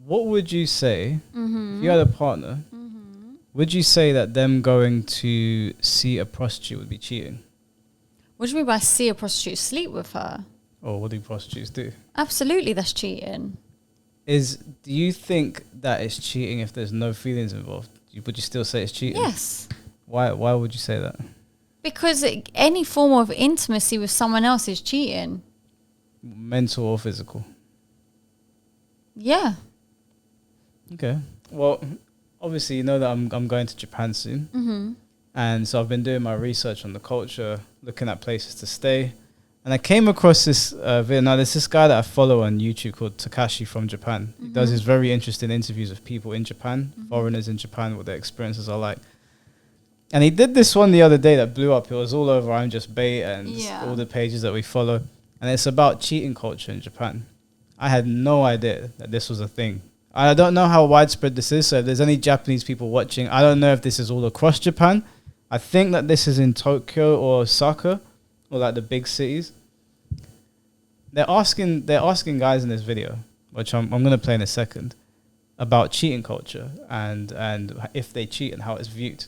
what would you say if you had a partner? Would you say that them going to see a prostitute would be cheating? What do you mean by see a prostitute? Sleep with her? Or what do prostitutes do? Absolutely, that's cheating. Do you think that it's cheating if there's no feelings involved? Would you still say it's cheating? Yes. Why would you say that? Because any form of intimacy with someone else is cheating. Mental or physical? Yeah. Okay. Well, obviously, you know that I'm going to Japan soon. And so I've been doing my research on the culture, looking at places to stay. And I came across this video. Now, there's this guy that I follow on YouTube called Takashi from Japan. He does these very interesting interviews of people in Japan, foreigners in Japan, what their experiences are like. And he did this one the other day that blew up. It was all over I'm Just Bait and all the pages that we follow. And it's about cheating culture in Japan. I had no idea that this was a thing. I don't know how widespread this is. So if there's any Japanese people watching, I don't know if this is all across Japan. I think that this is in Tokyo or Osaka or like the big cities. They're asking guys in this video, which I'm going to play in a second, about cheating culture and if they cheat and how it's viewed.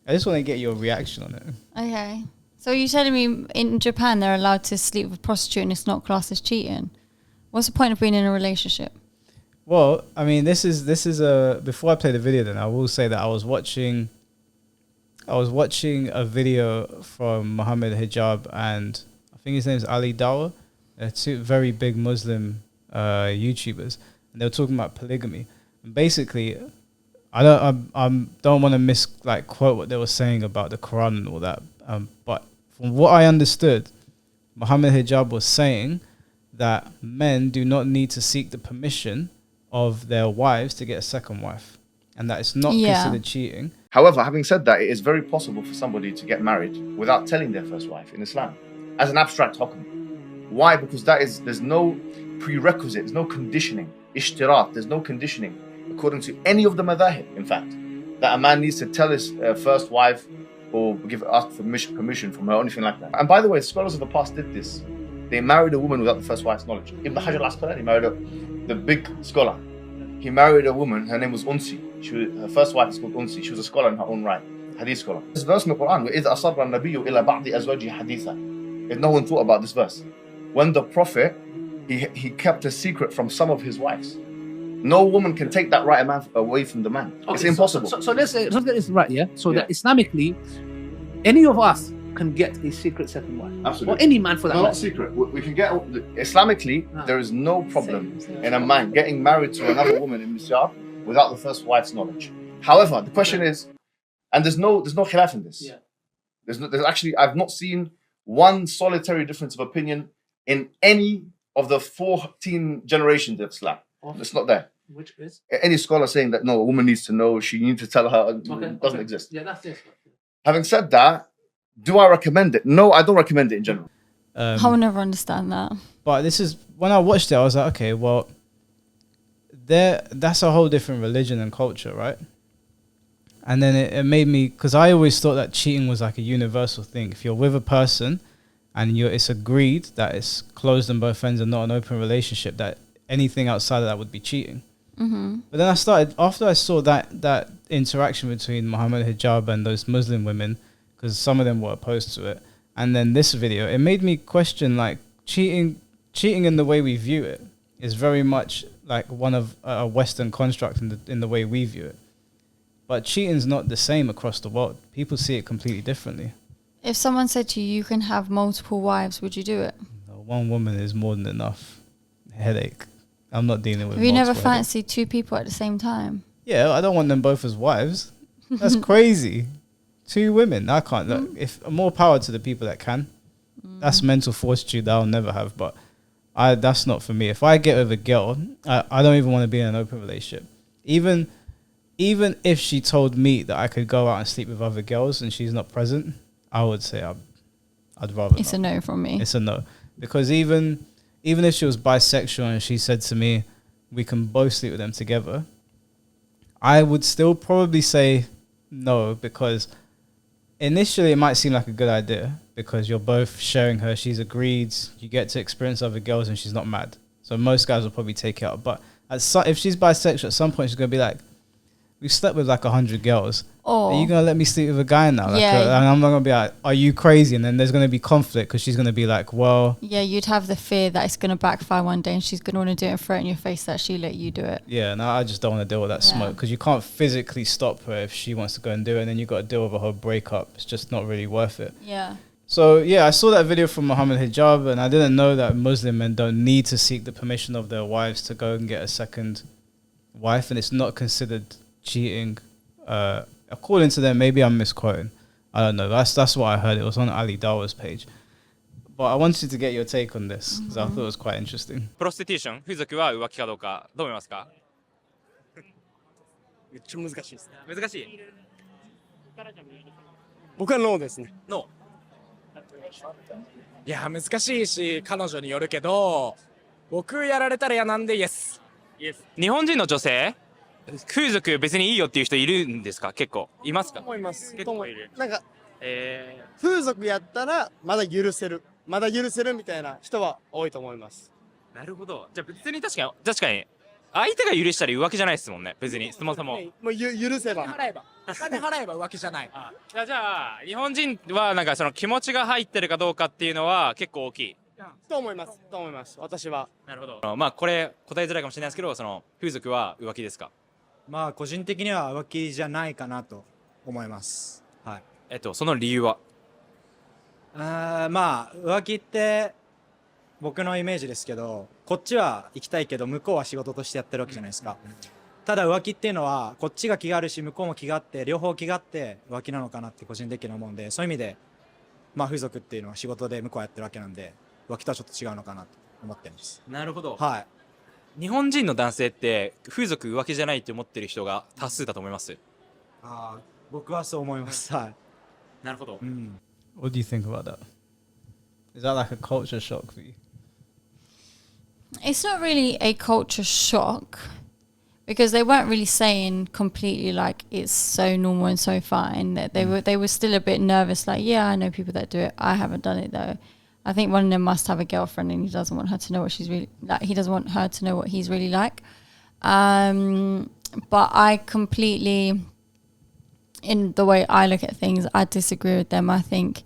I just want to get your reaction on it. Okay. So you're telling me in Japan they're allowed to sleep with a prostitute and it's not classed as cheating? What's the point of being in a relationship? Well, I mean, this is before I play the video then, I will say that I was watching a video from Mohammed Hijab and I think his name is Ali Dawah. They're two very big Muslim YouTubers, and they were talking about polygamy. And basically, I don't want to quote what they were saying about the Quran and all that. But from what I understood, Mohammed Hijab was saying that men do not need to seek the permission of their wives to get a second wife, and that it's not considered cheating. However, having said that, it is very possible for somebody to get married without telling their first wife in Islam, as an abstract hukm. Why? Because there's no prerequisite, there's no conditioning, ishtirat, there's no conditioning, according to any of the madhahib, in fact, that a man needs to tell his first wife or ask for permission from her or anything like that. And by the way, scholars of the past did this. They married a woman without the first wife's knowledge. Ibn Hajar al-Asqalani married the big scholar. He married a woman, her name was Unsi. Her first wife is called Unsi. She was a scholar in her own right, hadith scholar. This verse in the Quran, وَإِذْ أَصَرَّ النَّبِيُّ إِلَى بَعْضِ أَزْوَاجِهِ حَدِيثًا. If no one thought about this verse. When the Prophet, he kept a secret from some of his wives. No woman can take that right a man away from the man. Okay, it's impossible. So let's get this right, yeah? So that Islamically, any of us can get a secret second wife. Absolutely. Or any man for that matter. Not secret. We can get, Islamically, there is no problem in a man getting married to another woman in Islam without the first wife's knowledge. However, the question is, and there's no khilaf in this. Yeah. There's actually, I've not seen one solitary difference of opinion in any of the 14 generations of Islam. It's not there. Which is? Any scholar saying that, no, a woman needs to know, she needs to tell her, doesn't exist. Yeah, that's it. Having said that, do I recommend it? No, I don't recommend it in general. I'll never understand that. But this is, when I watched it, I was like, okay, well, that's a whole different religion and culture, right? And then it made me, because I always thought that cheating was like a universal thing. If you're with a person and it's agreed that it's closed on both ends and not an open relationship, that anything outside of that would be cheating. But then after I saw that interaction between Mohammed Hijab and those Muslim women, because some of them were opposed to it, and then this video, it made me question, like, cheating in the way we view it is very much like one of a Western construct in the way we view it. But cheating's not the same across the world. People see it completely differently. If someone said to you, you can have multiple wives, would you do it? No, one woman is more than enough. Headache. I'm not dealing with. Have you never fancied two people at the same time? Yeah, I don't want them both as wives. That's crazy. Two women, I can't. Look, if more power to the people that can. That's mental fortitude that I'll never have. But that's not for me. If I get with a girl, I don't even want to be in an open relationship. Even if she told me that I could go out and sleep with other girls and she's not present, I would say I'd rather. It's not. A no from me. It's a no, because even if she was bisexual and she said to me, we can both sleep with them together, I would still probably say no, because initially it might seem like a good idea because you're both sharing her, she's agreed, you get to experience other girls and she's not mad. So most guys will probably take it up. But if she's bisexual, at some point she's gonna be like, we've slept with like 100 girls. Or Are you gonna let me sleep with a guy now? Like, Yeah. and I'm not gonna be like, are you crazy? And then there's gonna be conflict because she's gonna be like, well, yeah, you'd have the fear that it's going to backfire one day and she's going to want to do it and throw it in your face that she let you do it. yeah, no, I just don't want to deal with that Yeah. smoke because you can't physically stop her if she wants to go and do it, and then you got to deal with a whole breakup. It's just not really worth it. Yeah. So yeah, I saw that video from Muhammad Hijab, and I didn't know that Muslim men don't need to seek the permission of their wives to go and get a second wife, and it's not considered cheating. According to them, maybe I'm misquoting. I don't know. That's what I heard. It was on Ali Dawa's page. But I wanted to get your take on this because I thought it was quite interesting. プロスティテューション、風俗は浮気かどうか、どう思いますか？めっちゃ難しいですね。難しい。僕はノーですね。ノいや難しいし彼女によるけど、僕やられたら嫌なんでイエス。ー。日本人の女性、風俗別にいいよっていう人いるんですか？結構いますか？思います。結構いる。なんか風俗やったらまだ許せるみたいな人は多いと思います。なるほど。じゃあ別に確かに相手が許したら浮気じゃないですもんね。別にそもそも。もう許せば。金払えば浮気じゃない。じゃあ日本人はなんかその気持ちが入ってるかどうかっていうのは結構大きい。と思います。私は。なるほど。まあこれ答えづらいかもしれないですけど、その風俗は浮気ですか？まあ個人的には浮気じゃないかなと思います。はい。その理由は？まあ浮気って僕のイメージですけど、こっちは行きたいけど向こうは仕事としてやってるわけじゃないですか。ただ浮気っていうのはこっちが気があるし向こうも気があって両方気があって浮気なのかなって個人的に思うんで、そういう意味でまあ風俗っていうのは仕事で向こうはやってるわけなんで浮気とはちょっと違うのかなと思ってます。なるほど。はい。日本人の男性って風俗浮気じゃないって思ってる人が多数だと思います。僕はそう思います。はい。なるほど。What do you think about that? Is that like a culture shock for you? It's not really a culture shock because they weren't really saying completely like it's so normal and so fine. That they were still a bit nervous, like, yeah, I know people that do it. I haven't done it though. I think one of them must have a girlfriend and he doesn't want her to know what she's really like. He doesn't want her to know what he's really like. But I completely, in the way I look at things, I disagree with them. I think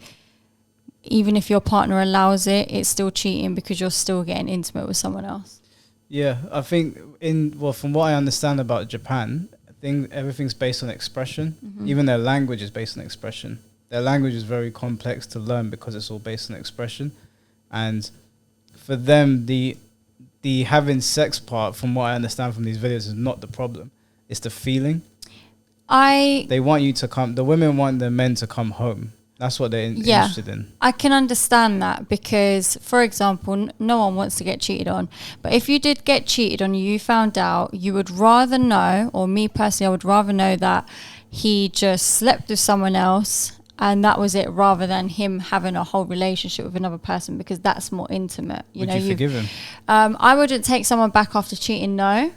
even if your partner allows it, it's still cheating because you're still getting intimate with someone else. Yeah, I think from what I understand about Japan, I think everything's based on expression. Even their language is based on expression. Their language is very complex to learn because it's all based on expression. And for them, the having sex part, from what I understand from these videos, is not the problem. It's the feeling. They want you to come. The women want the men to come home. That's what they're interested in. I can understand that because, for example, no one wants to get cheated on. But if you did get cheated on, you found out, you would rather know, or me personally, I would rather know that he just slept with someone else and that was it, rather than him having a whole relationship with another person, because that's more intimate. Would you forgive him? I wouldn't take someone back after cheating, no.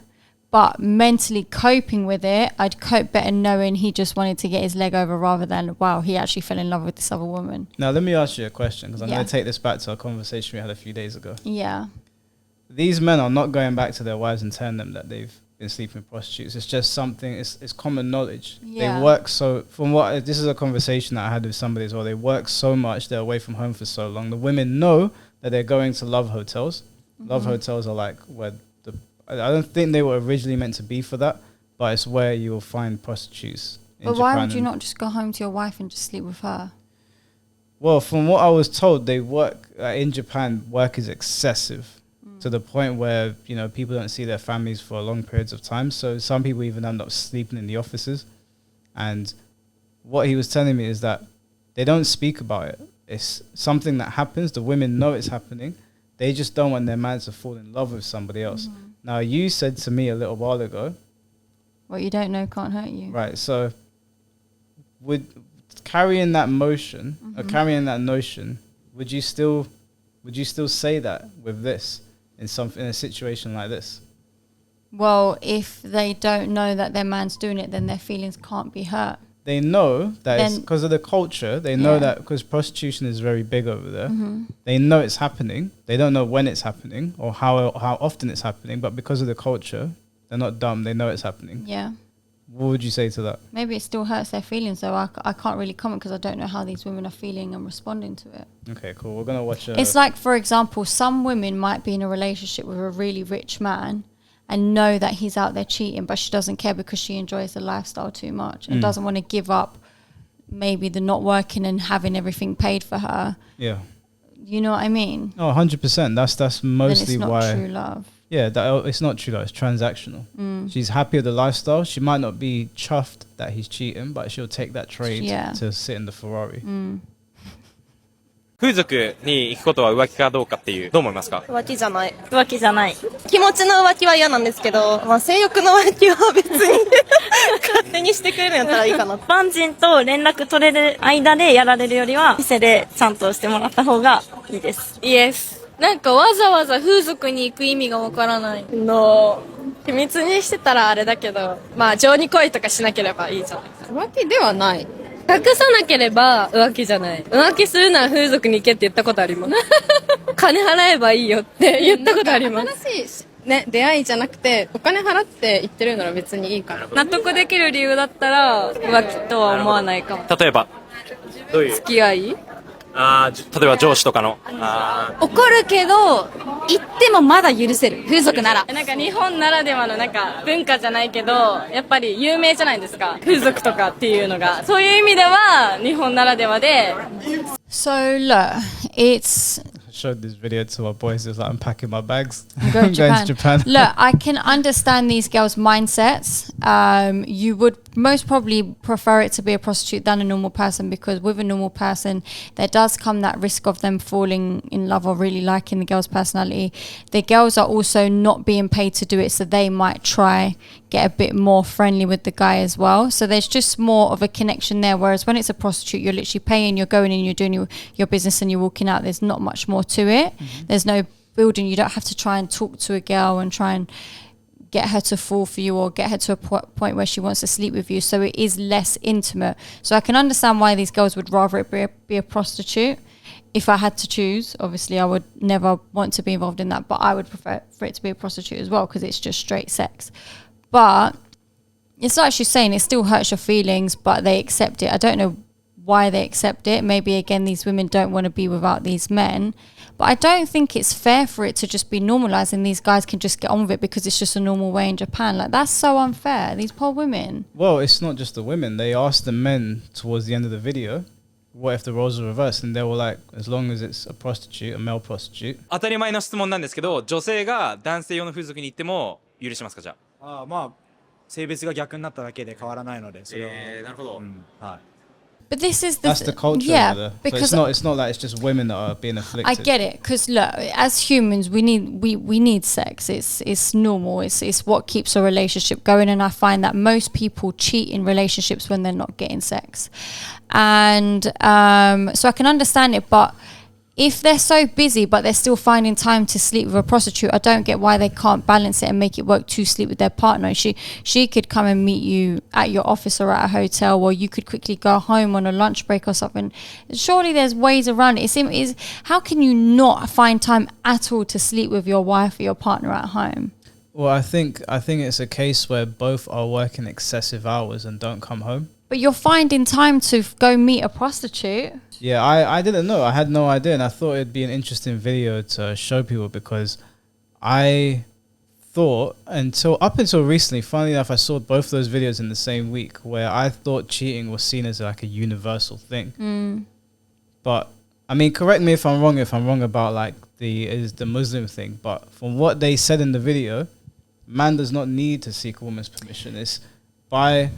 But mentally coping with it, I'd cope better knowing he just wanted to get his leg over rather than, wow, he actually fell in love with this other woman. Now, let me ask you a question, because I'm going to take this back to a conversation we had a few days ago. Yeah. These men are not going back to their wives and telling them that they've been sleeping with prostitutes. It's just something, it's common knowledge. Yeah. They work so, this is a conversation that I had with somebody as well. They work so much, they're away from home for so long. The women know that they're going to love hotels. Love hotels are like where I don't think they were originally meant to be for that, but it's where you will find prostitutes in But Japan. why would you not just go home to your wife and just sleep with her? Well, from what I was told, they work in Japan. Work is excessive to the point where people don't see their families for long periods of time. So some people even end up sleeping in the offices. And what he was telling me is that they don't speak about it. It's something that happens. The women know it's happening. They just don't want their man to fall in love with somebody else. Now, you said to me a little while ago, what you don't know can't hurt you. right? So, would carrying that motion or carrying that notion, would you still say that with this in a situation like this? Well, if they don't know that their man's doing it, then their feelings can't be hurt. they know that it's Then- because of the culture. They know Yeah. that because prostitution is very big over there. They know it's happening. They don't know when it's happening or how often it's happening, but because of the culture, they're not dumb. They know it's happening. Yeah. What would you say to that? Maybe it still hurts their feelings, though. I can't really comment because I don't know how these women are feeling and responding to it. Okay, cool. We're gonna watch. It's like, for example, some women might be in a relationship with a really rich man and know that he's out there cheating, but she doesn't care because she enjoys the lifestyle too much and doesn't want to give up maybe the not working and having everything paid for her. yeah. You know what I mean? Oh, 100%. That's Then mostly it's not why. true love. Yeah, it's not true though. It's transactional. She's happy with the lifestyle. She might not be chuffed that he's cheating, but she'll take that trade Yeah. to sit in the Ferrari. 風俗に行くことは浮気かどうかっていうどう思いますか？浮気じゃない。浮気じゃない。気持ちの浮気は嫌なんですけど、まあ性欲の浮気は別に勝手にしてくれるんやったらいいかな。一般人と連絡取れる間でやられるよりは、店でちゃんとしてもらった方がいいです。イエス。なんかわざわざ風俗に行く意味がわからない。秘密にしてたらあれだけど、まあ情に恋とかしなければいいじゃない。浮気ではない。隠さなければ浮気じゃない。浮気するなら風俗に行けって言ったことあります。金払えばいいよって言ったことあります。新しいね、出会いじゃなくて、お金払って言ってるなら別にいいから。納得できる理由だったら浮気とは思わないかも。例えばどういう付き合い例えば上司とかの怒るけど、言ってもまだ許せる。風俗なら。なんか日本ならではのなんか文化じゃないけど、やっぱり有名じゃないですか。風俗とかっていうのが。そういう意味では日本ならではで。So look, it's I showed this video to our boys. It was like, I'm packing my bags. I'm going to Japan. Look, I can understand these girls' mindsets. You would most probably prefer it to be a prostitute than a normal person because with a normal person, there does come that risk of them falling in love or really liking the girl's personality. The girls are also not being paid to do it, so they might try get a bit more friendly with the guy as well. So there's just more of a connection there. Whereas when it's a prostitute, you're literally paying, you're going in, you're doing your business and you're walking out. There's not much more to it. There's no building. You don't have to try and talk to a girl and try and get her to fall for you or get her to a point where she wants to sleep with you. So it is less intimate. So I can understand why these girls would rather it be a prostitute. If I had to choose, obviously I would never want to be involved in that, but I would prefer for it to be a prostitute as well because it's just straight sex. But it's like she's saying, it still hurts your feelings, but they accept it. I don't know why they accept it. Maybe, again, these women don't want to be without these men. But I don't think it's fair for it to just be normalised and these guys can just get on with it because it's just a normal way in Japan. Like, that's so unfair. These poor women. Well, it's not just the women. They asked the men towards the end of the video, what if the roles are reversed? And they were like, as long as it's a prostitute, a male prostitute. 当たり前の質問なんですけど、女性が男性用の風俗に行っても許しますか？じゃまあ性別が逆になっただけで変わらないので、それはなるほど。はい。But this is That's the culture yeah, over there. because So it's not like it's just women that are being afflicted. I get it, because look, as humans, we need sex. It's normal. It's what keeps a relationship going, and I find that most people cheat in relationships when they're not getting sex, and so I can understand it. But if they're so busy, but they're still finding time to sleep with a prostitute, I don't get why they can't balance it and make it work to sleep with their partner. She could come and meet you at your office or at a hotel, or you could quickly go home on a lunch break or something. Surely there's ways around it. How can you not find time at all to sleep with your wife or your partner at home? Well, I think it's a case where both are working excessive hours and don't come home. But you're finding time to go meet a prostitute. Yeah, I didn't know. I had no idea, and I thought it'd be an interesting video to show people because I thought up until recently, funnily enough, I saw both those videos in the same week where I thought cheating was seen as like a universal thing. But I mean, correct me if I'm wrong about like the Muslim thing, but from what they said in the video, man does not need to seek a woman's permission. It's by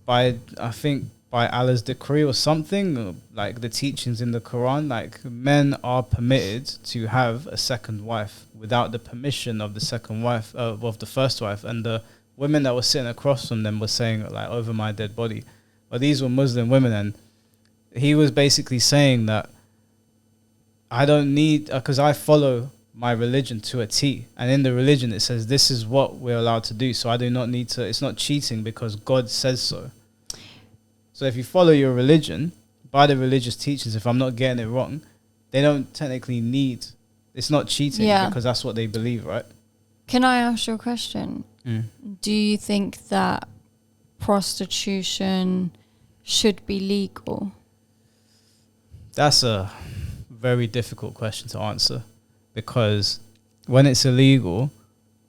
I think by Allah's decree or something, like the teachings in the Quran, like men are permitted to have a second wife without the permission of the second wife, of the first wife. And the women that were sitting across from them were saying like, over my dead body. But these were Muslim women, and he was basically saying that I don't need, because I follow my religion to a T, and in the religion it says this is what we're allowed to do, so I do not need to, it's not cheating because God says so. So if you follow your religion, by the religious teachings, if I'm not getting it wrong, they don't technically need, it's not cheating because that's what they believe, right? Can I ask you a question? Do you think that prostitution should be legal? That's a very difficult question to answer, because when it's illegal,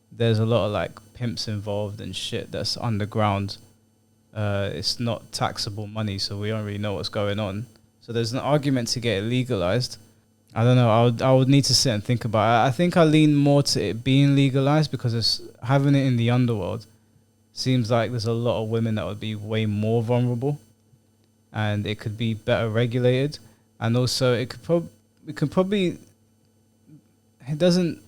there's a lot of like pimps involved and shit that's underground. It's not taxable money, so we don't really know what's going on. So there's an argument to get it legalized. I don't know. I would need to sit and think about it. I think I lean more to it being legalized, because it's having it in the underworld seems like there's a lot of women that would be way more vulnerable, and it could be better regulated. And also it could probably, it doesn't,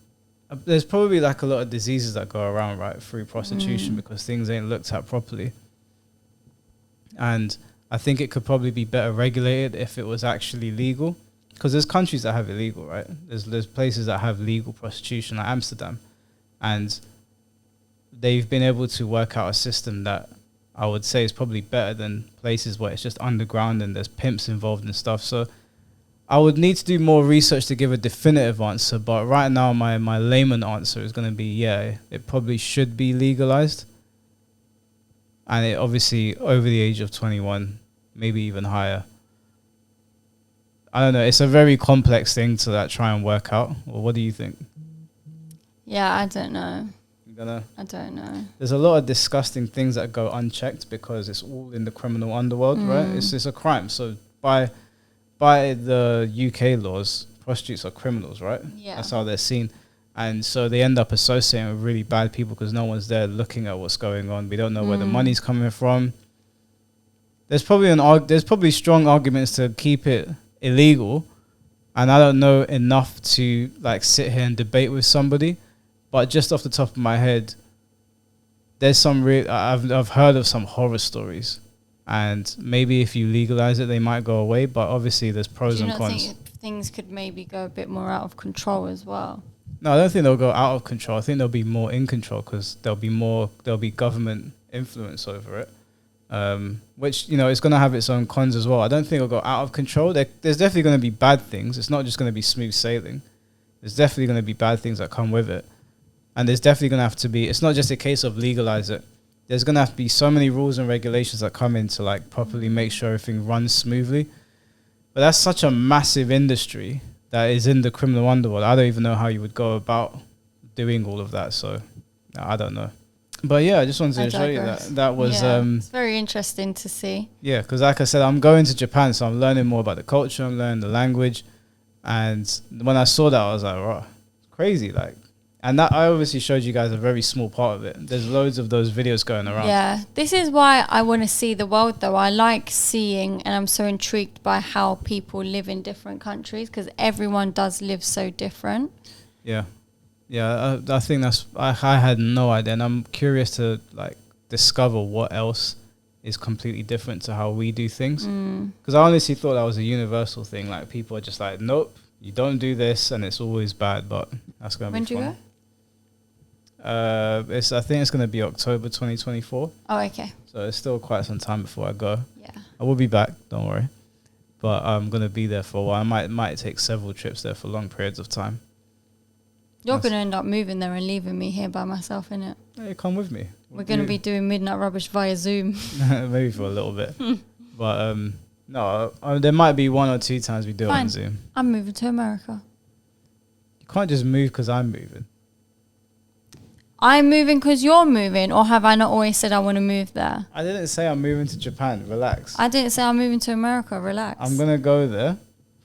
there's probably like a lot of diseases that go around, right, through prostitution because things ain't looked at properly. And I think it could probably be better regulated if it was actually legal, because there's countries that have illegal, right? There's places that have legal prostitution, like Amsterdam, and they've been able to work out a system that I would say is probably better than places where it's just underground and there's pimps involved and stuff. So I would need to do more research to give a definitive answer, but right now my layman answer is going to be, it probably should be legalized. And it obviously over the age of 21, maybe even higher. I don't know. It's a very complex thing to like try and work out. Well, what do you think? Yeah, I don't know. I don't know. There's a lot of disgusting things that go unchecked because it's all in the criminal underworld, right? It's a crime. So by the UK laws, prostitutes are criminals, right? Yeah. That's how they're seen. And so they end up associating with really bad people because no one's there looking at what's going on. We don't know where the money's coming from. There's probably strong arguments to keep it illegal, and I don't know enough to like sit here and debate with somebody. But just off the top of my head, there's some I've heard of some horror stories, and maybe if you legalize it, they might go away. But obviously, there's pros and cons. Think things could maybe go a bit more out of control as well? No, I don't think they'll go out of control. I think they'll be more in control because there'll be government influence over it, which it's going to have its own cons as well. I don't think it'll go out of control. There's definitely going to be bad things. It's not just going to be smooth sailing. There's definitely going to be bad things that come with it. And there's definitely going to have to be, it's not just a case of legalize it. There's going to have to be so many rules and regulations that come in to like properly make sure everything runs smoothly. But that's such a massive industry that is in the criminal underworld. I don't even know how you would go about doing all of that. So I don't know. But yeah, I just wanted to show you that was... it's very interesting to see. Yeah, because like I said, I'm going to Japan, so I'm learning more about the culture, I'm learning the language. And when I saw that, I was like, wow, crazy. Like, and that I obviously showed you guys a very small part of it. There's loads of those videos going around. Yeah, this is why I want to see the world, though. I like seeing, and I'm so intrigued by how people live in different countries, because everyone does live so different. Yeah. Yeah, I think that's... I had no idea, and I'm curious to like discover what else is completely different to how we do things. Because I honestly thought that was a universal thing. Like, people are just like, nope, you don't do this, and it's always bad, but that's going to be fun. When do you go? I think it's going to be October 2024. Oh, okay. So it's still quite some time before I go. Yeah. I will be back, don't worry. But I'm going to be there for a while. I might take several trips there for long periods of time. You're going to end up moving there and leaving me here by myself, innit? Hey, come with me. We're going to be doing Midnight Rubbish via Zoom. Maybe for a little bit. But no, there might be 1 or 2 times we do it on Zoom. I'm moving to America. You can't just move because I'm moving. I'm moving because you're moving, or have I not always said I want to move there? I didn't say I'm moving to Japan. Relax. I didn't say I'm moving to America. Relax. I'm going to go there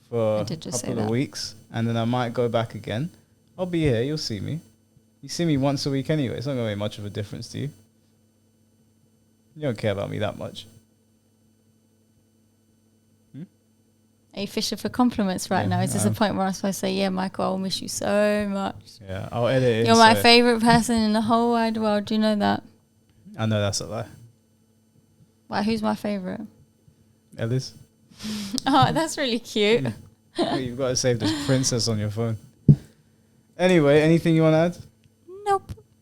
for a couple of weeks, and then I might go back again. I'll be here. You'll see me. You see me once a week anyway. It's not going to make much of a difference to you. You don't care about me that much. Are you fishing for compliments right now? Is this a point where I'm supposed to say, yeah, Michael, I'll miss you so much? Yeah, I'll edit it. You're my favourite person in the whole wide world. Do you know that? I know that's a lie. Why, who's my favourite? Ellis. Oh, that's really cute. You've got to save this princess on your phone. Anyway, anything you want to add?